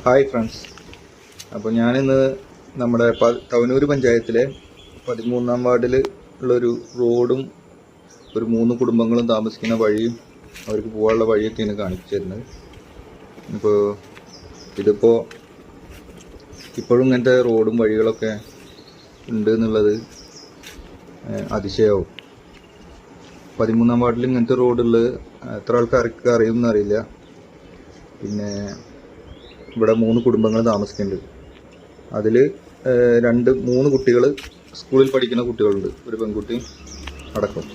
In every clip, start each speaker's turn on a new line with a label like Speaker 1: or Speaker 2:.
Speaker 1: Hi friends. അപ്പോൾ ഞാനിന്ന് നമ്മുടെ തവനൂർ പഞ്ചായത്തിലെ 13-ാം വാർഡിൽ ഉള്ളൊരു റോഡും ഒരു 3 കുടുംബങ്ങളും താമസിക്കുന്ന വഴിയും അവർക്ക് പോകാനുള്ള വഴിയൊക്കെയാണ് കാണിച്ചു തരുന്നത്. ഇതിപ്പോൾ ഇപ്പോഴും ഇങ്ങനത്തെ റോഡും വഴികളൊക്കെ ഉണ്ട് എന്നുള്ളത് അതിശയമാവും. 13-ാം വാർഡിൽ ഇങ്ങനത്തെ റോഡുള്ളത് എത്ര ആൾക്കാർക്ക് അറിയുമെന്ന് അറിയില്ല. പിന്നെ ഇവിടെ 3 കുടുംബങ്ങൾ താമസിക്കുന്നുണ്ട്. അതിൽ 3 കുട്ടികൾ സ്കൂളിൽ പഠിക്കുന്ന കുട്ടികളുണ്ട്, ഒരു പെൺകുട്ടി അടക്കം.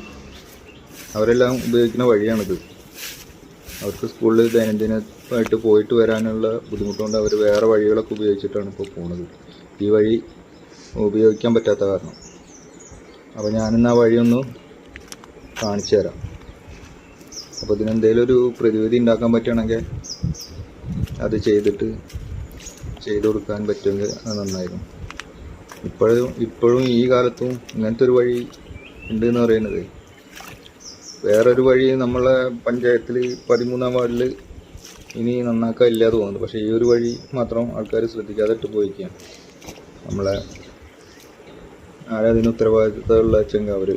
Speaker 1: അവരെല്ലാം ഉപയോഗിക്കുന്ന വഴിയാണിത്. അവർക്ക് സ്കൂളിൽ ദൈനംദിനമായിട്ട് പോയിട്ട് വരാനുള്ള ബുദ്ധിമുട്ടുകൊണ്ട് അവർ വേറെ വഴികളൊക്കെ ഉപയോഗിച്ചിട്ടാണ് ഇപ്പോൾ പോകുന്നത്. ഈ വഴി ഉപയോഗിക്കാൻ പറ്റാത്ത കാരണം. അപ്പോൾ ഞാനിന്ന് ആ വഴിയൊന്ന് കാണിച്ചു തരാം. അപ്പോൾ ഇതിനെന്തെങ്കിലും ഒരു പ്രതിവിധി ഉണ്ടാക്കാൻ പറ്റുകയാണെങ്കിൽ അത് ചെയ്തു കൊടുക്കാൻ പറ്റുമെങ്കിൽ അത് നന്നായിരുന്നു. ഇപ്പോഴും ഈ കാലത്തും ഇങ്ങനത്തെ ഒരു വഴി ഉണ്ട് എന്ന് പറയുന്നത്. വേറൊരു വഴി നമ്മളെ പഞ്ചായത്തിൽ 13-ാം വാർഡിൽ ഇനി നന്നാക്കാൻ ഇല്ലാതെ തോന്നുന്നു. പക്ഷേ ഈ ഒരു വഴി മാത്രം ആൾക്കാർ ശ്രദ്ധിക്കാതെ ഇട്ട് പോയിരിക്കുകയാണ്. നമ്മളെ ആരതിന് ഉത്തരവാദിത്തമുള്ള വെച്ചെങ്കിൽ അവർ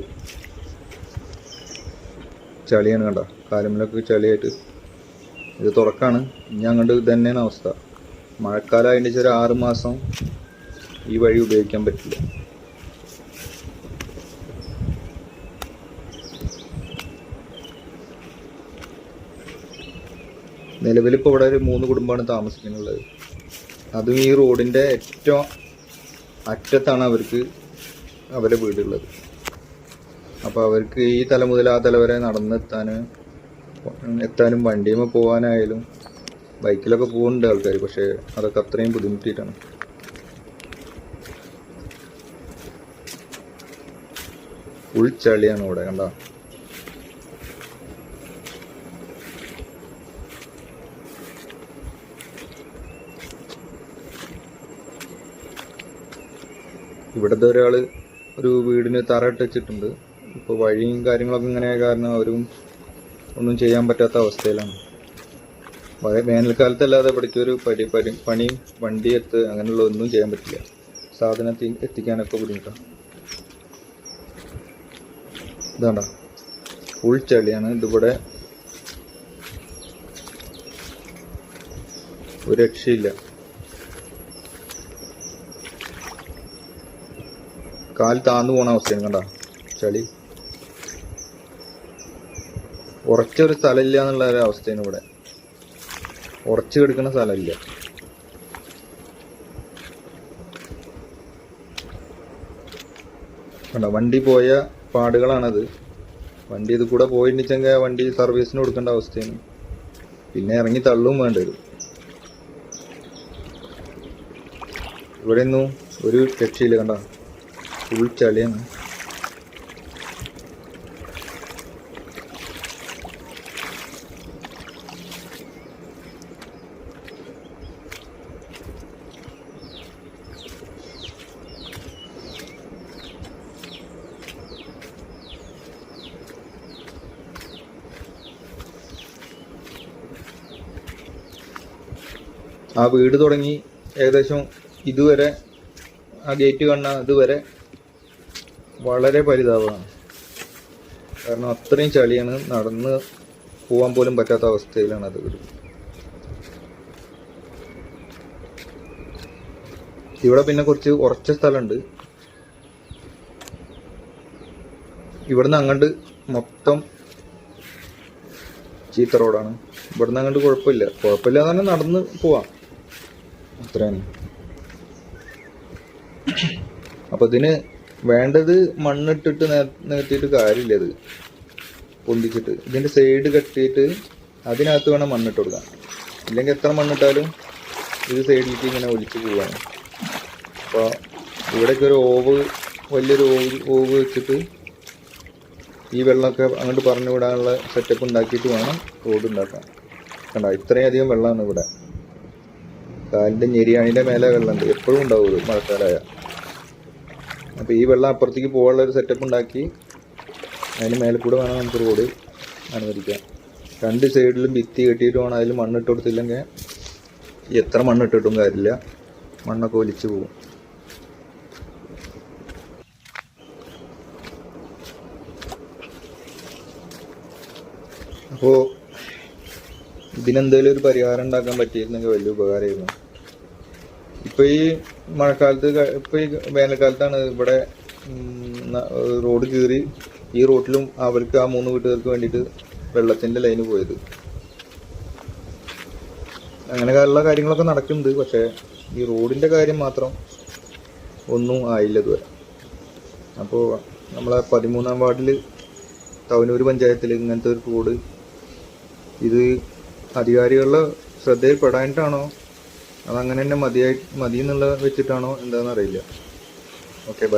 Speaker 1: ചളിയാണ്, കണ്ട കാലുമിലൊക്കെ ചളിയായിട്ട്. ഇത് തുറക്കാണ്, ഇനി അങ്ങോട്ട് തന്നെയാണ് അവസ്ഥ. മഴക്കാലം അതിൻ്റെ ഒരു 6 മാസം ഈ വഴി ഉപയോഗിക്കാൻ പറ്റില്ല. നിലവിലിപ്പോൾ ഇവിടെ ഒരു 3 കുടുംബമാണ് താമസിക്കുന്നുള്ളത്. അതും ഈ റോഡിൻ്റെ ഏറ്റവും അറ്റത്താണ് അവരുടെ വീടുള്ളത്. അപ്പോൾ അവർക്ക് ഈ തല മുതൽ ആ തല വരെ എത്താനും വണ്ടിയുമ്പോൾ പോകാനായാലും ബൈക്കിലൊക്കെ പോകുന്നുണ്ട് ആൾക്കാർ. പക്ഷേ അതൊക്കെ അത്രയും ബുദ്ധിമുട്ടിയിട്ടാണ്. ഫുൾ ചളിയാണ് ഇവിടെ, കണ്ട. ഇവിടുത്തെ ഒരാൾ ഒരു വീടിന് തറയിട്ട് വെച്ചിട്ടുണ്ട്. ഇപ്പോൾ വഴിയും കാര്യങ്ങളൊക്കെ ഇങ്ങനെ കാരണം അവരും ഒന്നും ചെയ്യാൻ പറ്റാത്ത അവസ്ഥയിലാണ്. വേനൽക്കാലത്തല്ലാതെ ഇവിടേക്ക് ഒരു പണിയും വണ്ടി അങ്ങനെയുള്ള ഒന്നും ചെയ്യാൻ പറ്റില്ല. സാധനം എത്തിക്കാനൊക്കെ ബുദ്ധിമുട്ടാണ്. ഇതാണ്ട ഫുൾ ചളിയാണ്. ഇതിവിടെ ഒരു രക്ഷയില്ല. കാൽ താന്നു പോണ അവസ്ഥയാണ്, കണ്ട ചളി. ഉറച്ചൊരു സ്ഥലമില്ല എന്നുള്ള ഒരു അവസ്ഥയാണ് ഇവിടെ. ഉറച്ചു കിടക്കുന്ന സ്ഥലമില്ല. കണ്ടോ, വണ്ടി പോയ പാടുകളാണത്. വണ്ടി ഇത് കൂടെ പോയിട്ടുണ്ടെങ്കിൽ വണ്ടി സർവീസിന് കൊടുക്കേണ്ട അവസ്ഥയാണ്. പിന്നെ ഇറങ്ങി തള്ളും വേണ്ടി വരും. ഇവിടെ ഒന്നും ഒരു രക്ഷയില്ല, കണ്ട ഫുൾ ചളിയാണ്. ആ വീട് തുടങ്ങി ഏകദേശം ഇതുവരെ, ആ ഗേറ്റ് കാണുന്ന ഇതുവരെ വളരെ പരിതാപമാണ്. കാരണം അത്രയും ചളിയാണ്, നടന്ന് പോകാൻ പോലും പറ്റാത്ത അവസ്ഥയിലാണ് അത് വീട്. ഇവിടെ പിന്നെ കുറച്ച് ഉറച്ച സ്ഥലമുണ്ട്. ഇവിടുന്ന് അങ്ങോട്ട് മൊത്തം ചീത്ത റോഡാണ്. ഇവിടുന്ന് അങ്ങോട്ട് കുഴപ്പമില്ല തന്നെ നടന്ന് പോവാം, അത്രയാണ്. അപ്പൊ ഇതിന് വേണ്ടത് മണ്ണിട്ടിട്ട് നികത്തിയിട്ട് കാര്യമില്ല. ഇത് പൊന്തിച്ചിട്ട് ഇതിന്റെ സൈഡ് കെട്ടിയിട്ട് അതിനകത്ത് വേണം മണ്ണിട്ട് കൊടുക്കാൻ. ഇല്ലെങ്കിൽ എത്ര മണ്ണിട്ടാലും ഇത് സൈഡിലേക്ക് ഇങ്ങനെ ഒലിച്ച് പോവാണ്. അപ്പോൾ ഇവിടേക്ക് ഒരു വലിയൊരു ഓവ് വെച്ചിട്ട് ഈ വെള്ളമൊക്കെ അങ്ങോട്ട് പറഞ്ഞു വിടാനുള്ള സെറ്റപ്പ് ഉണ്ടാക്കിയിട്ട് വേണം റോഡ് ഉണ്ടാക്കാൻ. കണ്ട ഇത്രയും അധികം വെള്ളമാണ് ഇവിടെ. കാലിൻ്റെ ഞെരിയാണിൻ്റെ മേലെ വെള്ളമുണ്ട്, എപ്പോഴും ഉണ്ടാവും ഇത് മഴക്കാലമായ. അപ്പോൾ ഈ വെള്ളം അപ്പുറത്തേക്ക് പോകാനുള്ള ഒരു സെറ്റപ്പ് ഉണ്ടാക്കി അതിന് മേലെ കൂടെ വേണം നമുക്ക് റോഡ് അനുവദിക്കാം. 2 സൈഡിലും ഭിത്തി കെട്ടിയിട്ട് വേണം. അതിൽ മണ്ണിട്ട് കൊടുത്തില്ലെങ്കിൽ എത്ര മണ്ണിട്ടിട്ടും കാര്യമില്ല, മണ്ണൊക്കെ ഒലിച്ചു പോകും. അപ്പോൾ ഇതിനെന്തെങ്കിലും ഒരു പരിഹാരം ഉണ്ടാക്കാൻ പറ്റിയിരുന്നെങ്കിൽ വലിയ ഉപകാരമായിരുന്നു. ഇപ്പോൾ ഈ മഴക്കാലത്ത്, ഇപ്പോൾ ഈ വേനൽക്കാലത്താണ് ഇവിടെ റോഡ് കീറി ഈ റോഡിലും അവർക്ക് ആ 3 വീട്ടുകാർക്ക് വേണ്ടിയിട്ട് വെള്ളത്തിൻ്റെ ലൈന് പോയത്. അങ്ങനെയുള്ള കാര്യങ്ങളൊക്കെ നടക്കുന്നുണ്ട്. പക്ഷേ ഈ റോഡിൻ്റെ കാര്യം മാത്രം ഒന്നും ആയില്ല ഇതുവരെ. അപ്പോൾ നമ്മളെ 13-ാം വാർഡിൽ തവനൂർ പഞ്ചായത്തിൽ ഇങ്ങനത്തെ ഒരു റോഡ്, ഇത് അധികാരികളുടെ ശ്രദ്ധയിൽപ്പെടാനായിട്ടാണോ അതങ്ങനെ തന്നെ മതി എന്നുള്ള വെച്ചിട്ടാണോ എന്താണെന്ന് അറിയില്ല. Okay, by.